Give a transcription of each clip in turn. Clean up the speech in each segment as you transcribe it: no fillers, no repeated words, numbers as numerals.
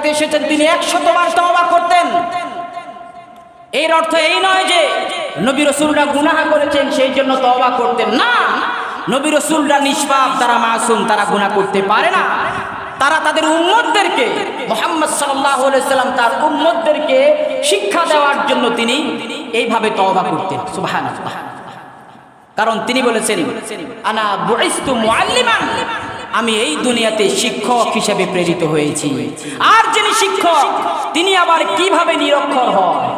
দুনিয়াতে এসেছেন তিনি 100 বার তওবা করতেন। এর অর্থ এই নয় যে নবী রাসূলরা গুনাহ করেছেন সেই জন্য তওবা করতেন না। নবী রাসূলরা নিষ্পাপ, তারা মাসুম, তারা গুনাহ করতে পারে না। তারা তাদের উম্মতদেরকে, মুহাম্মদ সাল্লাল্লাহু আলাইহি সাল্লাম তার উম্মতদেরকে শিক্ষা দেওয়ার জন্য তিনি এইভাবে তওবা করতেন। সুবহানাল্লাহ। কারণ তিনি বলেছেন আনা বুইস্তু মুআল্লিমান, আমি এই দুনিয়াতে শিক্ষক হিসেবে প্রেরিত হয়েছি। আর যিনি শিক্ষক তিনি আবার কিভাবে নিরক্ষর হয়?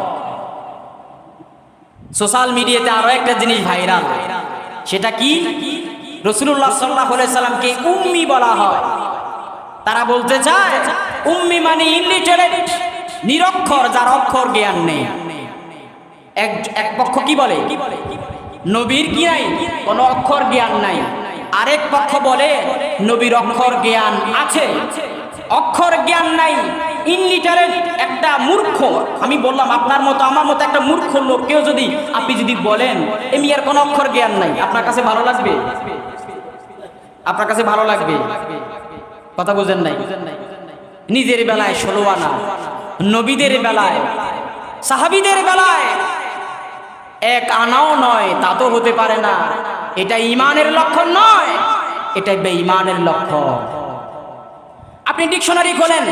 সোশ্যাল মিডিয়াতে আরো একটা জিনিস ভাইরাল, সেটা কি? রাসূলুল্লাহ সাল্লাল্লাহু আলাইহি সাল্লামকে উম্মি বলা হয়। তারা বলতে চায় উম্মি মানে ইলিটারেট, নিরক্ষর, যার অক্ষর জ্ঞান নেই। এক পক্ষ কি বলে নবীর কি নাই, কোনো অক্ষর জ্ঞান নাই। আরেক পক্ষ বলে নবীর অক্ষর জ্ঞান আছে, অক্ষর জ্ঞান নাই, ইনলিটারেট, একটা মূর্খ। আমি বললাম আপনার মতো আমার মতো একটা মূর্খ লোককেও যদি আপনি যদি বলেন এমনি আর কোনো অক্ষর জ্ঞান নাই, আপনার কাছে ভালো লাগবে? আপনার কাছে ভালো লাগবে? কথা বুঝেন নাই? নিজের বেলায় 16 আনা, নবীদের বেলায়, সাহাবীদের বেলায় 1 আনাও নয়, তা তো হতে পারে না। এটা ঈমানের লক্ষণ নয়, এটা বেঈমানের লক্ষণ। আপনি ডিকশনারি খোলেন,